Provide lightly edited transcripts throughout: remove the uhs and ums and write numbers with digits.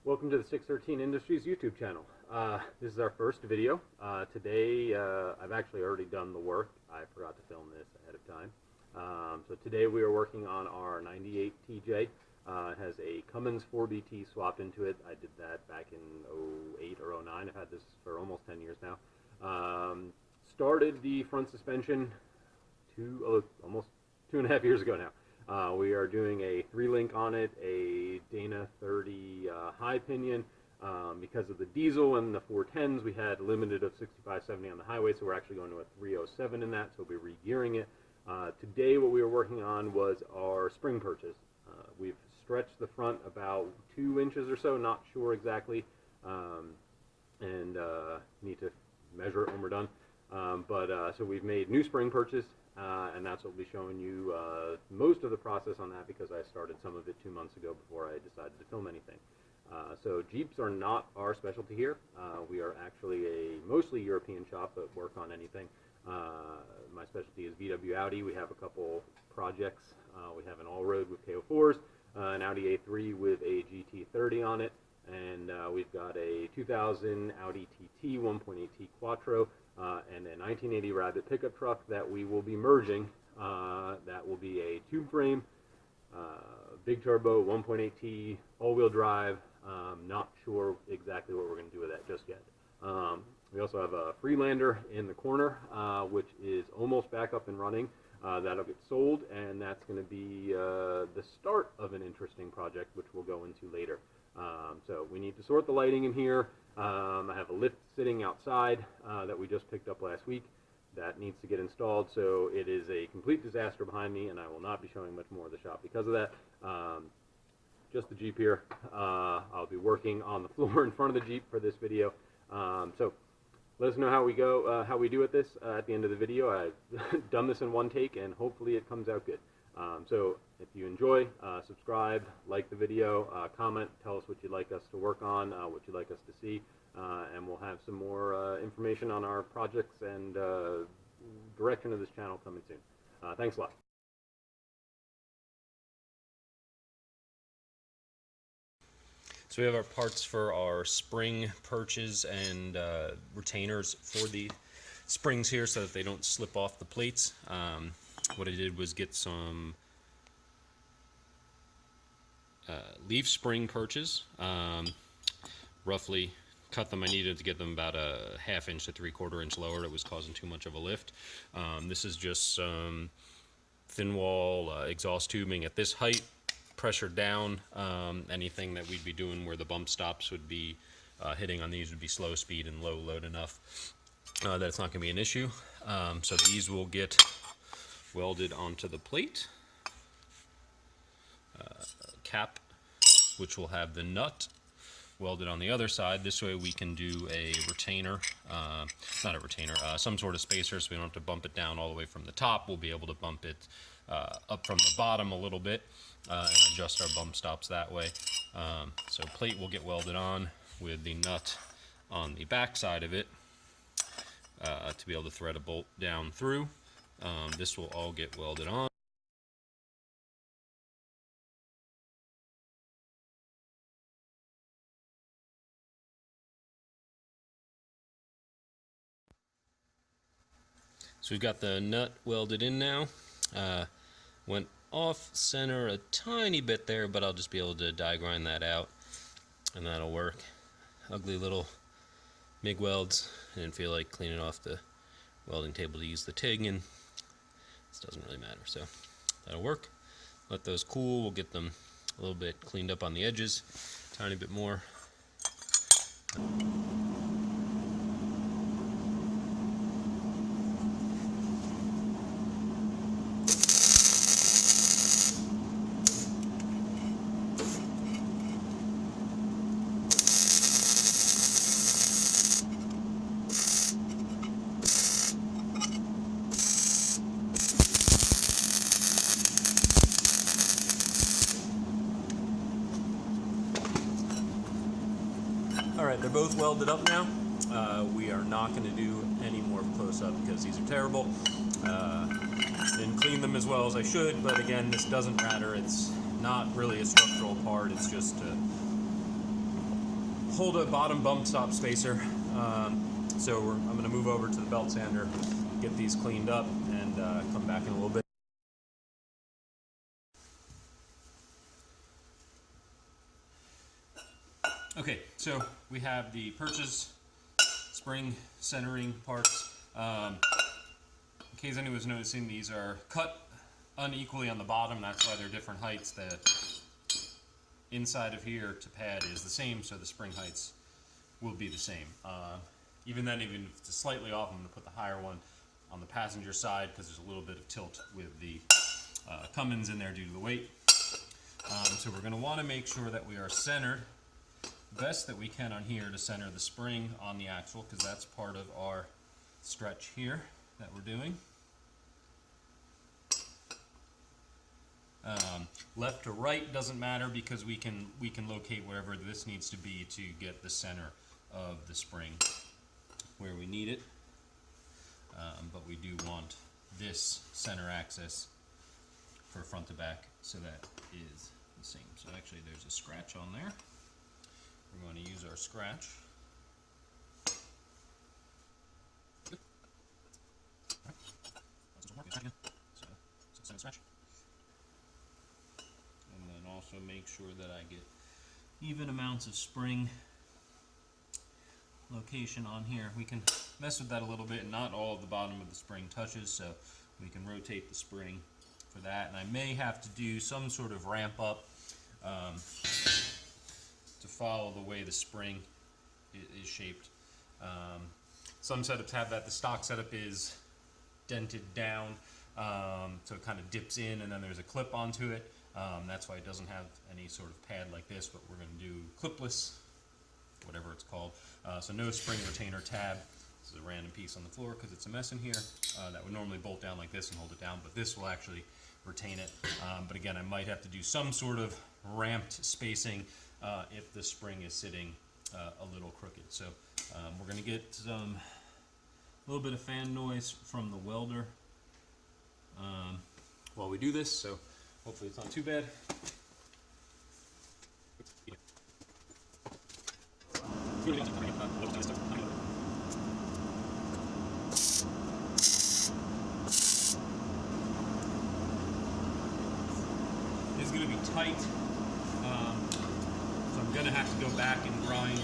Welcome to the 613 Industries YouTube channel. This is our first video. Today, I've actually already done the work. I forgot to film this ahead of time. So today we are working on our 98 TJ. It has a Cummins 4BT swapped into it. I did that back in 08 or 09. I've had this for almost 10 years now. Started the front suspension almost 2.5 years ago now. We are doing a 3-link on it, a Dana 30 high pinion. Because of the diesel and the 410s, we had limited of 65-70 on the highway, so we're actually going to a 307 in that, so we'll be re-gearing it. Today what we were working on was our spring perches. We've stretched the front about 2 inches or so, not sure exactly, and need to measure it when we're done. So we've made new spring perches. And that's what we'll be showing you most of the process on that, because I started some of it 2 months ago before I decided to film anything. So Jeeps are not our specialty here. We are actually a mostly European shop that work on anything. My specialty is VW Audi. We have a couple projects. We have an all-road with KO4s, an Audi A3 with a GT30 on it, and we've got a 2000 Audi TT 1.8T Quattro, and a 1980 Rabbit pickup truck that we will be merging. That will be a tube frame, big turbo, 1.8T, all-wheel drive. Not sure exactly what we're going to do with that just yet. We also have a Freelander in the corner, which is almost back up and running. That'll get sold, and that's going to be the start of an interesting project, which we'll go into later. So we need to sort the lighting in here. I have a lift sitting outside that we just picked up last week. That needs to get installed, so it is a complete disaster behind me, and I will not be showing much more of the shop because of that. Just the Jeep here. I'll be working on the floor in front of the Jeep for this video. So let us know how we go, how we do at this at the end of the video. I've done this in one take, and hopefully it comes out good. So if you enjoy, subscribe, like the video, comment, tell us what you'd like us to work on, what you'd like us to see, and we'll have some more information on our projects and direction of this channel coming soon. Thanks a lot. So we have our parts for our spring perches and retainers for the springs here so that they don't slip off the plates. What I did was get some leaf spring perches, roughly cut them. I needed to get them about a 1/2 inch to 3/4 inch lower. It was causing too much of a lift. This is just some thin wall exhaust tubing at this height, pressure down. Anything that we'd be doing where the bump stops would be hitting on these would be slow speed and low load enough that it's not going to be an issue. So these will get welded onto the plate. Cap, which will have the nut welded on the other side. This way we can do a retainer, not a retainer, some sort of spacer, so we don't have to bump it down all the way from the top. We'll be able to bump it up from the bottom a little bit and adjust our bump stops that way. So plate will get welded on with the nut on the back side of it to be able to thread a bolt down through. This will all get welded on. So we've got the nut welded in now. Went off center a tiny bit there, but I'll just be able to die grind that out, and that'll work. Ugly little MIG welds. I didn't feel like cleaning off the welding table to use the TIG, and this doesn't really matter, so that'll work. Let those cool. We'll get them a little bit cleaned up on the edges, tiny bit more. Alright, they're both welded up now. We are not going to do any more close-up because these are terrible. Didn't clean them as well as I should, but again, this doesn't matter. It's not really a structural part, it's just hold a bottom bump stop spacer. So I'm going to move over to the belt sander, get these cleaned up, and come back in a little bit. Okay, so we have the perches, spring centering parts. In case anyone was noticing, these are cut unequally on the bottom. That's why they're different heights. The inside of here to pad is the same, so the spring heights will be the same. Even then, even if it's slightly off, I'm going to put the higher one on the passenger side because there's a little bit of tilt with the Cummins in there due to the weight. So we're going to want to make sure that we are centered best that we can on here to center the spring on the axle, because that's part of our stretch here that we're doing. Left to right doesn't matter because we can locate wherever this needs to be to get the center of the spring where we need it. But we do want this center axis for front to back, so that is the same. So actually there's a scratch on there. We're going to use our scratch. And then also make sure that I get even amounts of spring location on here. We can mess with that a little bit, and not all of the bottom of the spring touches, so we can rotate the spring for that. And I may have to do some sort of ramp up to follow the way the spring is shaped. Some setups have that. The stock setup is dented down, so it kind of dips in and then there's a clip onto it. That's why it doesn't have any sort of pad like this, but we're going to do clipless, whatever it's called. So no spring retainer tab. This is a random piece on the floor because it's a mess in here. That would normally bolt down like this and hold it down, but this will actually retain it. But again, I might have to do some sort of ramped spacing if the spring is sitting a little crooked. So we're going to get some little bit of fan noise from the welder while we do this, so hopefully it's not too bad. It's going to be tight, so I'm going to have to go back and grind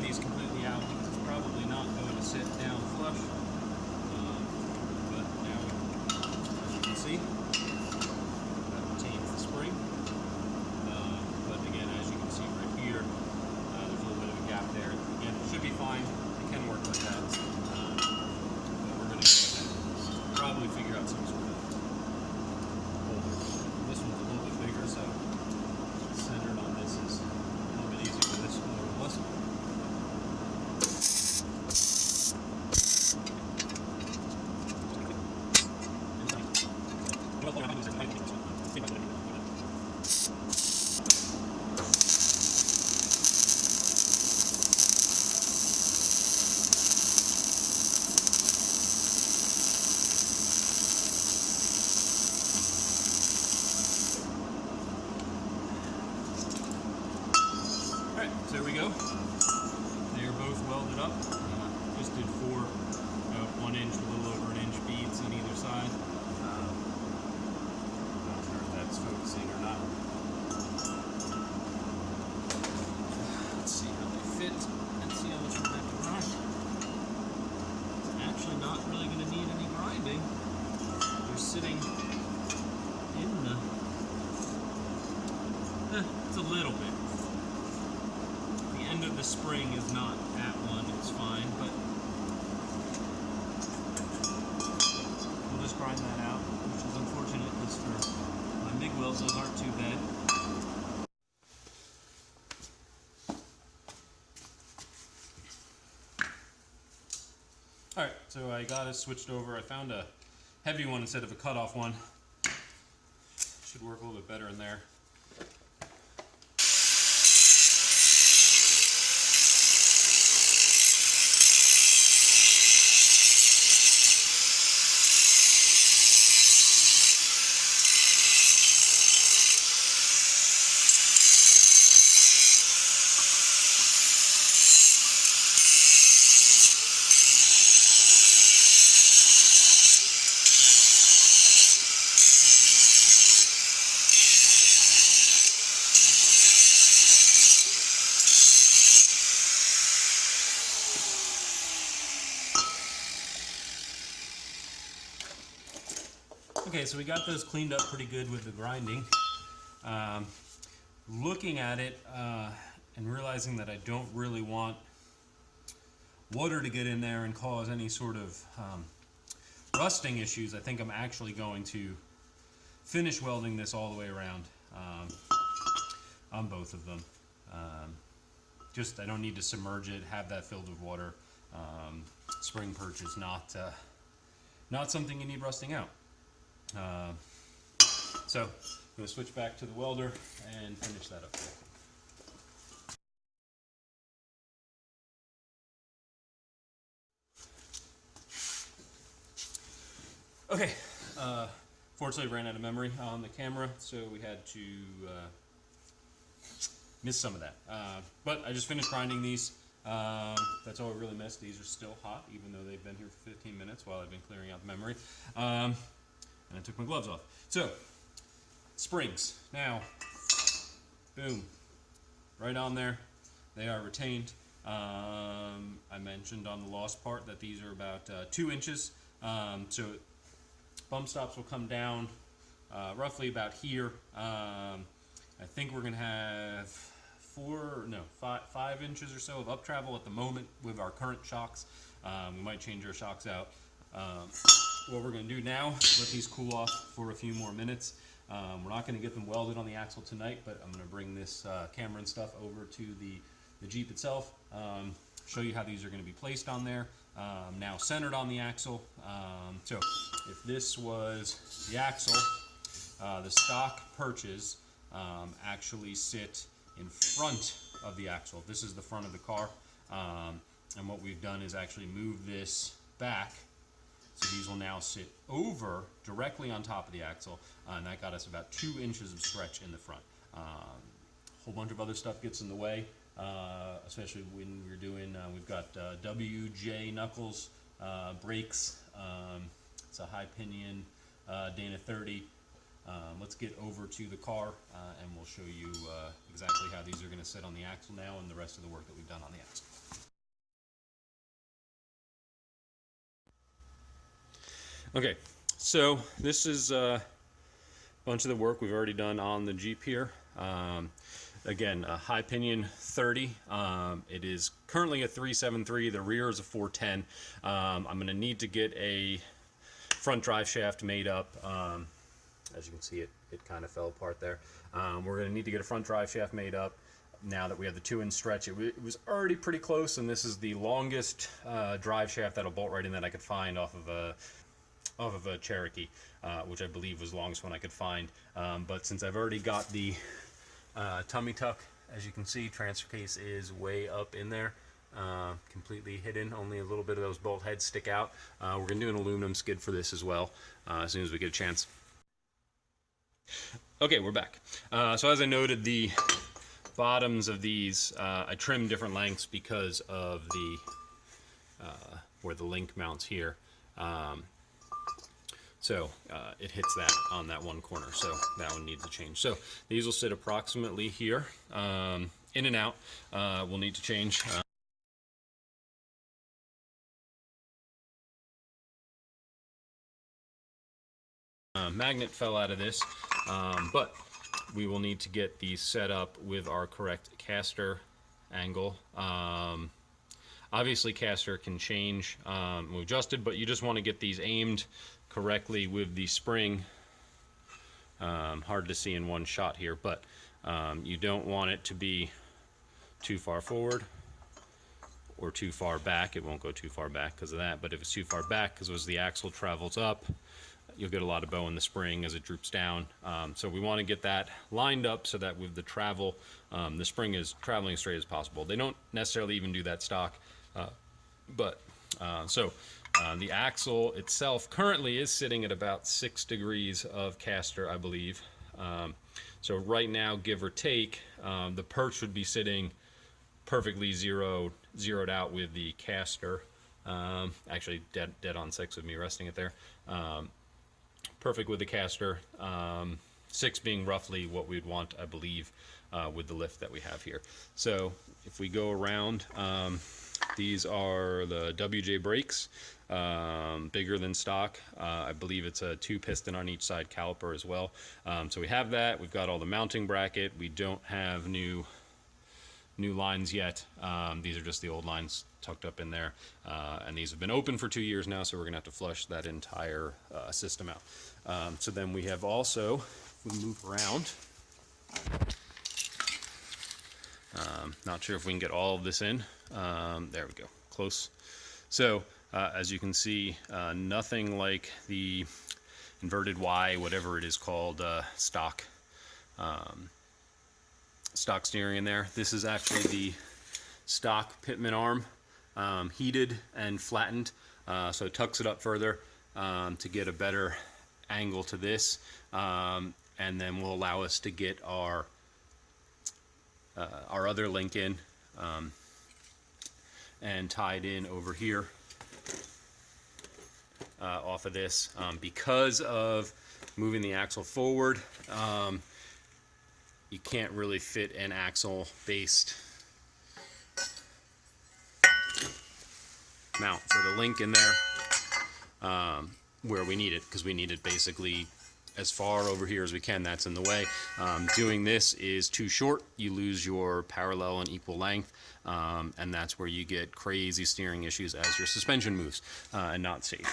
these completely out because it's probably not going to sit down flush. But now, as you can see, that retains the spring. But again, as you can see right here, there's a little bit of a gap there. Again, it should be fine. It can work like that. But we're going to go ahead and probably figure out some sort of holder. This one's a little bit bigger, so centered on this is a little bit easier for this one than it was. Alright, so there we go. They are both welded up. Just did 4 1 inch, a little over an inch beads on either side. Not sure if that's focusing or not. Let's see how they fit and see how much we have to grind. It's actually not really going to need any grinding. They're sitting in the... it's a little bit. The end of the spring is not at 1, it's fine, but we'll just grind that out, which is unfortunate because for my MIG welds, those aren't too bad. Alright, so I got it switched over. I found a heavy one instead of a cutoff one. Should work a little bit better in there. Okay, so we got those cleaned up pretty good with the grinding. Looking at it and realizing that I don't really want water to get in there and cause any sort of rusting issues, I think I'm actually going to finish welding this all the way around on both of them. Just I don't need to submerge it, have that filled with water. Spring perch is not something you need rusting out. So I'm going to switch back to the welder and finish that up there. Okay, fortunately ran out of memory on the camera, so we had to miss some of that. But I just finished grinding these. That's all I really missed. These are still hot, even though they've been here for 15 minutes while I've been clearing out the memory. And I took my gloves off. So, springs. Now, boom, right on there. They are retained. I mentioned on the lost part that these are about 2 inches. So bump stops will come down roughly about here. I think we're going to have 5 inches or so of up travel at the moment with our current shocks. We might change our shocks out. What we're going to do now, let these cool off for a few more minutes. We're not going to get them welded on the axle tonight, but I'm going to bring this camera and stuff over to the Jeep itself, show you how these are going to be placed on there. Now centered on the axle. So if this was the axle, the stock perches actually sit in front of the axle. This is the front of the car, and what we've done is actually move this back, so these will now sit over directly on top of the axle, and that got us about 2 inches of stretch in the front. A whole bunch of other stuff gets in the way, especially when we're doing, we've got WJ knuckles, brakes, it's a high pinion Dana 30. Let's get over to the car and we'll show you exactly how these are going to sit on the axle now and the rest of the work that we've done on the axle. Okay, so this is a bunch of the work we've already done on the Jeep here. Again, a high pinion 30. It is currently a 373. The rear is a 410. I'm going to need to get a front drive shaft made up. As you can see, it kind of fell apart there. We're going to need to get a front drive shaft made up now that we have the 2-inch stretch. It was already pretty close, and this is the longest drive shaft that'll bolt right in that I could find off of a Cherokee, which I believe was the longest one I could find. But since I've already got the tummy tuck, as you can see, transfer case is way up in there, completely hidden. Only a little bit of those bolt heads stick out. We're going to do an aluminum skid for this as well as soon as we get a chance. Okay, we're back. So as I noted, the bottoms of these I trimmed different lengths because of the where the link mounts here. So it hits that on that one corner, so that one needs a change. So these will sit approximately here, in and out. We'll need to change. Magnet fell out of this, but we will need to get these set up with our correct caster angle. Obviously caster can change, we adjusted, but you just want to get these aimed correctly with the spring. Hard to see in one shot here, but you don't want it to be too far forward or too far back. It won't go too far back because of that, but if it's too far back, because as the axle travels up, you'll get a lot of bow in the spring as it droops down. So we want to get that lined up so that with the travel, the spring is traveling as straight as possible. They don't necessarily even do that stock, but the axle itself currently is sitting at about 6 degrees of caster, I believe. So right now, give or take, the perch would be sitting perfectly zeroed out with the caster. Actually, dead on 6 with me resting it there. Perfect with the caster. 6 being roughly what we'd want, I believe, with the lift that we have here. So if we go around, these are the WJ brakes. bigger than stock. I believe it's a 2-piston on each side caliper as well. So we have that. We've got all the mounting bracket. We don't have new lines yet. These are just the old lines tucked up in there, and these have been open for 2 years now, so we're gonna have to flush that entire system out. So then we have also, if we move around, not sure if we can get all of this in. There we go, close. So as you can see, nothing like the inverted Y, whatever it is called, stock steering in there. This is actually the stock pitman arm, heated and flattened, so it tucks it up further to get a better angle to this, and then will allow us to get our other link in and tied in over here off of this. Because of moving the axle forward, you can't really fit an axle based mount for the link in there where we need it, because we need it basically as far over here as we can. That's in the way. Doing this is too short. You lose your parallel and equal length, and that's where you get crazy steering issues as your suspension moves, and not safe.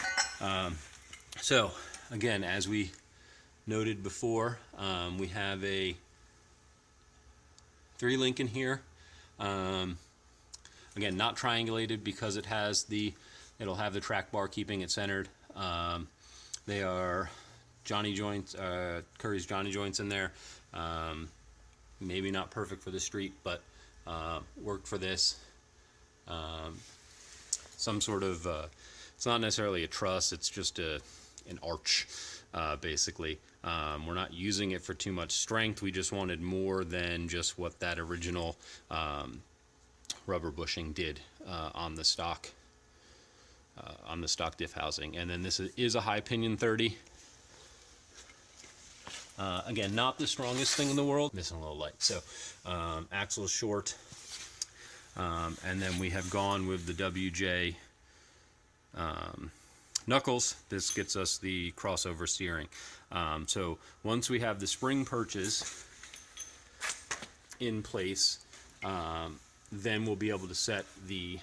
So again, as we noted before, we have a 3-link in here. Again, not triangulated because it'll have the track bar keeping it centered. They are Johnny joints, Curry's Johnny joints in there. Maybe not perfect for the street, but worked for this. Some sort of, it's not necessarily a truss, it's just an arch, basically. We're not using it for too much strength. We just wanted more than just what that original rubber bushing did on the stock diff housing. And then this is a high pinion 30. Again, not the strongest thing in the world. Missing a little light. So axle is short, and then we have gone with the WJ knuckles. This gets us the crossover steering. So once we have the spring perches in place, then we'll be able to set the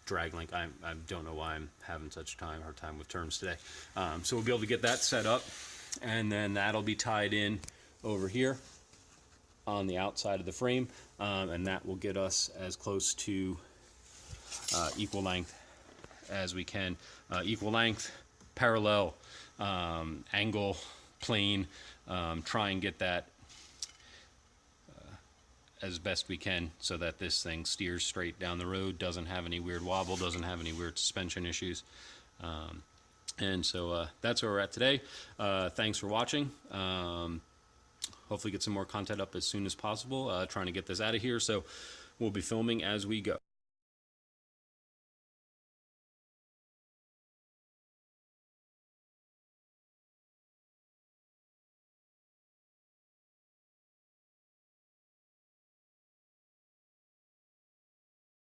drag link. I don't know why I'm having such hard time with terms today. So we'll be able to get that set up, and then that'll be tied in over here on the outside of the frame, and that will get us as close to equal length as we can. Equal length, parallel, angle, plane, try and get that as best we can so that this thing steers straight down the road, doesn't have any weird wobble, doesn't have any weird suspension issues. And so that's where we're at today. Thanks for watching. Hopefully get some more content up as soon as possible. Trying to get this out of here, so we'll be filming as we go.